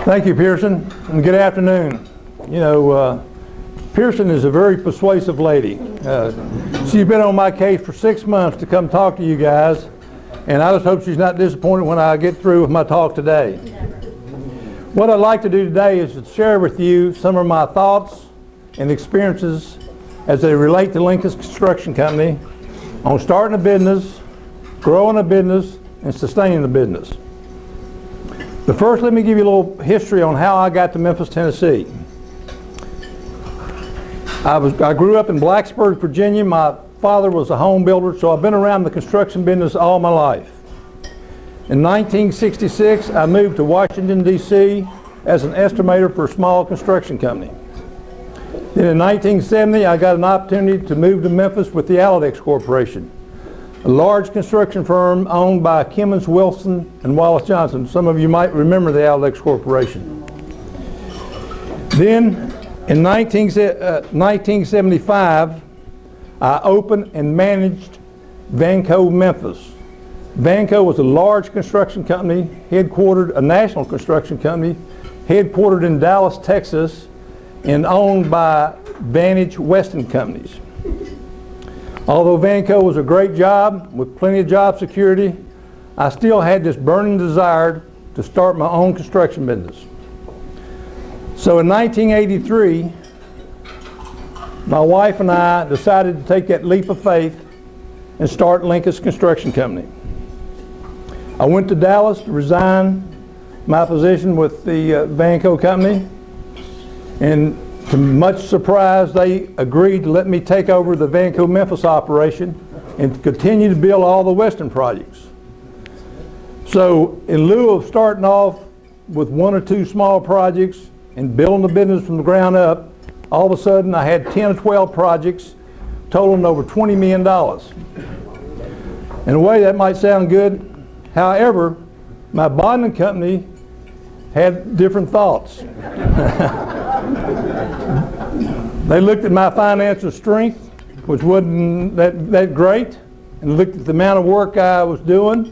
Thank you, Pearson, and good afternoon. You know, Pearson is a very persuasive lady. She's been on my case for 6 months to come talk to you guys, and I just hope she's not disappointed when I get through with my talk today. What I'd like to do today is to share with you some of my thoughts and experiences as they relate to Linkous Construction Company on starting a business, growing a business, and sustaining the business. But first, let me give you a little history on how I got to Memphis, Tennessee. I grew up in Blacksburg, Virginia. My father was a home builder, so I've been around the construction business all my life. In 1966, I moved to Washington, D.C. as an estimator for a small construction company. Then in 1970, I got an opportunity to move to Memphis with the Aladex Corporation, a large construction firm owned by Kimmons, Wilson, and Wallace Johnson. Some of you might remember the Aladex Corporation. Then, in 1975, I opened and managed Vanco Memphis. Vanco was a large construction company, headquartered, a national construction company, headquartered in Dallas, Texas, and owned by Vantage Weston Companies. Although Vanco was a great job with plenty of job security, I still had this burning desire to start my own construction business. So in 1983, my wife and I decided to take that leap of faith and start Linkous Construction Company. I went to Dallas to resign my position with the Vanco company, and to much surprise, they agreed to let me take over the Vanco Memphis operation and continue to build all the Western projects. So in lieu of starting off with 1 or 2 small projects and building the business from the ground up, all of a sudden I had 10 or 12 projects totaling over $20 million. In a way that might sound good. However, my bonding company had different thoughts. They looked at my financial strength, which wasn't that great, and looked at the amount of work I was doing,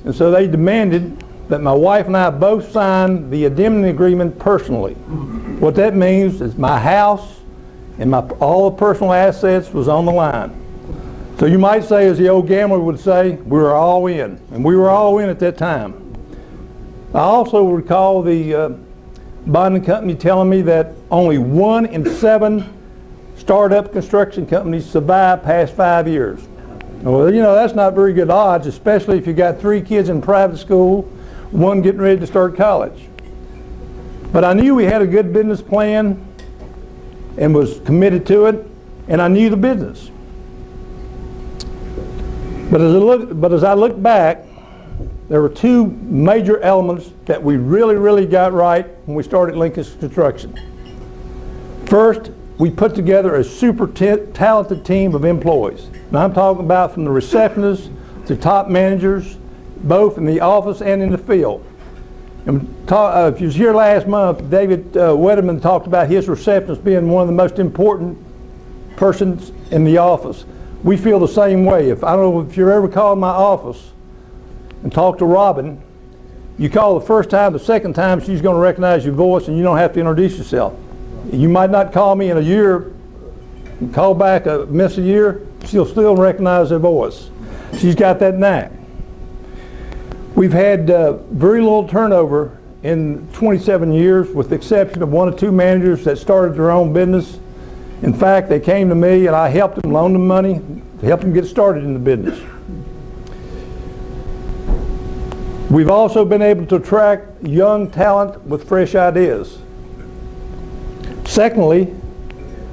and so they demanded that my wife and I both sign the indemnity agreement personally. What that means is my house and all the personal assets was on the line. So you might say, as the old gambler would say, we were all in, and we were all in at that time. I also recall the bonding company telling me that only 1 in 7 startup construction companies survive past 5 years. Well, you know, that's not very good odds, especially if you got 3 kids in private school, 1 getting ready to start college. But I knew we had a good business plan and was committed to it, and I knew the business. But as I look back, there were 2 major elements that we really got right when we started Linkous Construction. First, we put together a super talented team of employees. Now I'm talking about from the receptionists to top managers, both in the office and in the field. And if you was here last month, David Wetterman talked about his receptionist being one of the most important persons in the office. We feel the same way. I don't know if you're ever called my office and talk to Robin, you call the first time, the second time she's going to recognize your voice and you don't have to introduce yourself. You might not call me in a year, call back, miss a year, she'll still recognize her voice. She's got that knack. We've had very little turnover in 27 years, with the exception of 1 or 2 managers that started their own business. In fact, they came to me and I helped them, loaned them money to help them get started in the business. We've also been able to attract young talent with fresh ideas. Secondly,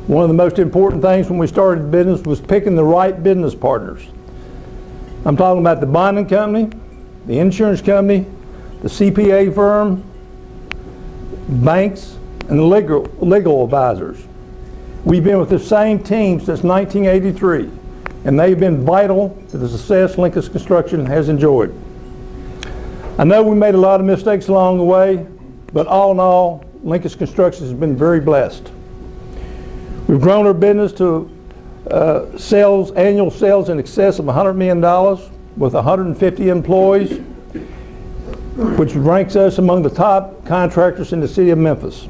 one of the most important things when we started the business was picking the right business partners. I'm talking about the bonding company, the insurance company, the CPA firm, banks, and the legal advisors. We've been with the same team since 1983, and they've been vital to the success Linkous Construction has enjoyed. I know we made a lot of mistakes along the way, but all in all, Linkous Construction has been very blessed. We've grown our business to annual sales in excess of $100 million with 150 employees, which ranks us among the top contractors in the city of Memphis.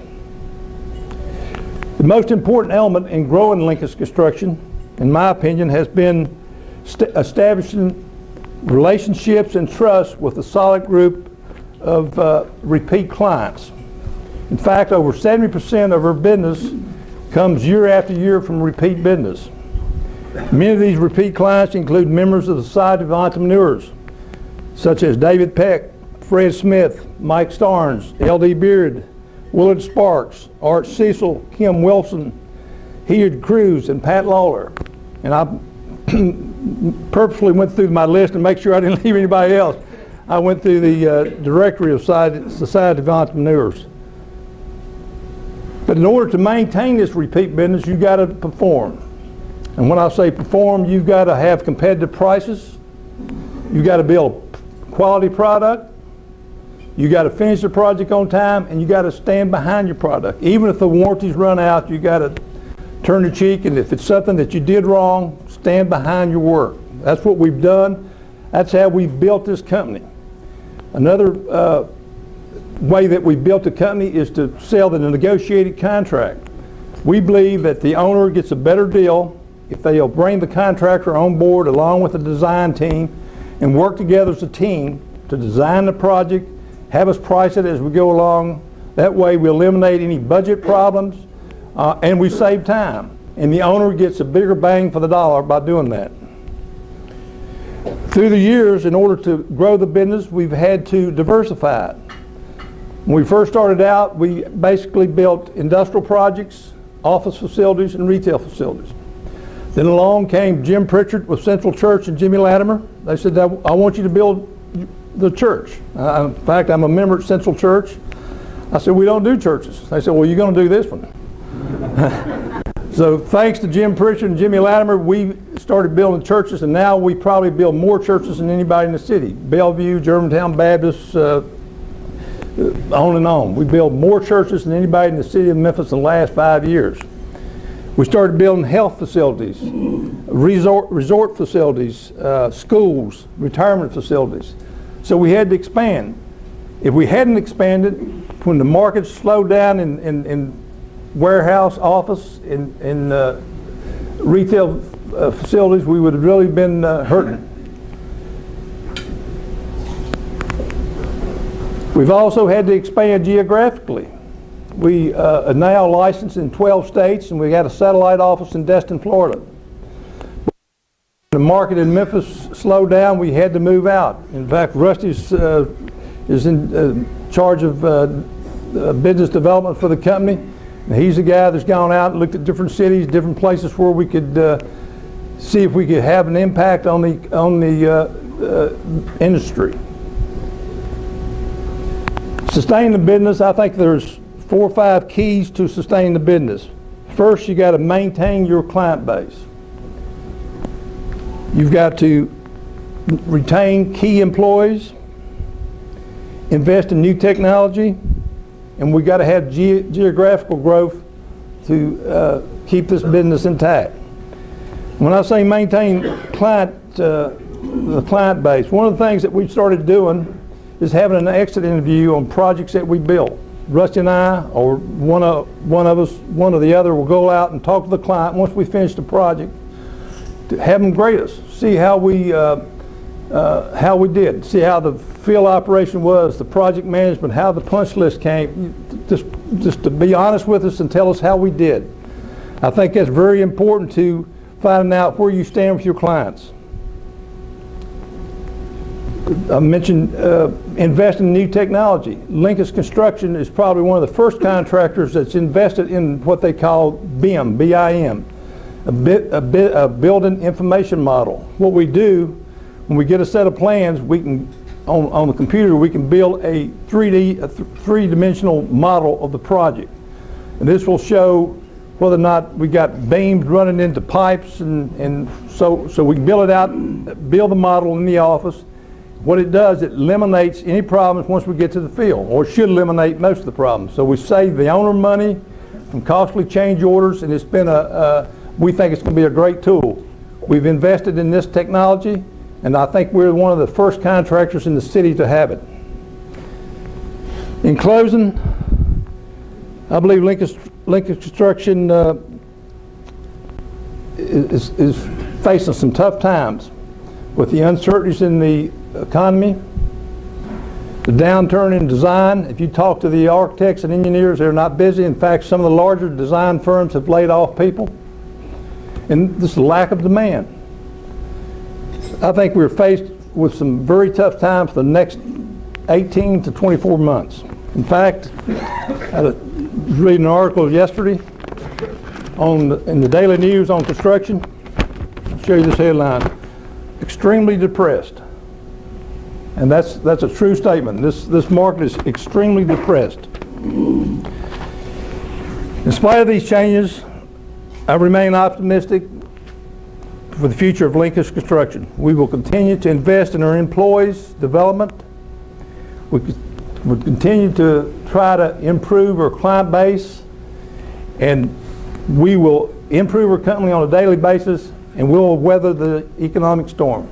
The most important element in growing Linkous Construction, in my opinion, has been establishing relationships and trust with a solid group of repeat clients. In fact, over 70% of our business comes year after year from repeat business. Many of these repeat clients include members of the Society of Entrepreneurs, such as David Peck, Fred Smith, Mike Starnes, L.D. Beard, Willard Sparks, Art Cecil, Kim Wilson, Heard Cruz, and Pat Lawler. And I purposely went through my list to make sure I didn't leave anybody else. I went through the directory of Society of Entrepreneurs. But in order to maintain this repeat business, you've got to perform. And when I say perform, you've got to have competitive prices. You've got to build a quality product. You got to finish the project on time, and you got to stand behind your product. Even if the warranties run out, you got to turn the cheek, and if it's something that you did wrong, stand behind your work. That's what we've done. That's how we've built this company. Another way that we built the company is to sell the negotiated contract. We believe that the owner gets a better deal if they'll bring the contractor on board along with the design team and work together as a team to design the project, have us price it as we go along. That way we eliminate any budget problems and we save time. And the owner gets a bigger bang for the dollar by doing that. Through the years, in order to grow the business, we've had to diversify it. When we first started out, we basically built industrial projects, office facilities, and retail facilities. Then along came Jim Pritchard with Central Church and Jimmy Latimer. They said, I want you to build the church. In fact, I'm a member at Central Church. I said, we don't do churches. They said, well, you're going to do this one. So thanks to Jim Pritchard and Jimmy Latimer, we started building churches, and now we probably build more churches than anybody in the city. Bellevue, Germantown Baptist, on and on. We build more churches than anybody in the city of Memphis in the last 5 years. We started building health facilities, resort facilities, schools, retirement facilities. So we had to expand. If we hadn't expanded, when the market slowed down in warehouse, office, in retail facilities, we would have really been hurting. We've also had to expand geographically. We are now licensed in 12 states, and we got a satellite office in Destin, Florida. The market in Memphis slowed down. We had to move out. In fact, Rusty is in charge of business development for the company. And he's the guy that's gone out and looked at different cities, different places where we could see if we could have an impact on the industry. Sustain the business. I think there's 4 or 5 keys to sustain the business. First, you got to maintain your client base. You've got to retain key employees, invest in new technology, and we got to have geographical growth to keep this business intact. When I say maintain the client base, one of the things that we started doing is having an exit interview on projects that we built. Rusty and I, or one or the other, will go out and talk to the client once we finish the project, to have them grade us, see how we did, see how the field operation was, the project management, how the punch list came, just to be honest with us and tell us how we did. I think that's very important to finding out where you stand with your clients. I mentioned investing in new technology. Linkous Construction is probably one of the first contractors that's invested in what they call BIM, B-I-M, a building information model. What we do, when we get a set of plans, we can, on the computer, we can build a three-dimensional model of the project. And this will show whether or not we got beams running into pipes, and so we can build it out, build the model in the office. What it does, it eliminates any problems once we get to the field, or it should eliminate most of the problems. So we save the owner money from costly change orders, and it's been a we think it's going to be a great tool. We've invested in this technology, and I think we're one of the first contractors in the city to have it. In closing, I believe Linkous Construction is facing some tough times with the uncertainties in the economy, the downturn in design. If you talk to the architects and engineers, they're not busy. In fact, some of the larger design firms have laid off people. And this is a lack of demand. I think we're faced with some very tough times for the next 18 to 24 months. In fact, I was reading an article yesterday in the Daily News on construction. I'll show you this headline: extremely depressed. And that's a true statement. This market is extremely depressed. In spite of these changes, I remain optimistic for the future of Linkous Construction. We will continue to invest in our employees' development. We will continue to try to improve our client base, and we will improve our company on a daily basis, and we'll weather the economic storm.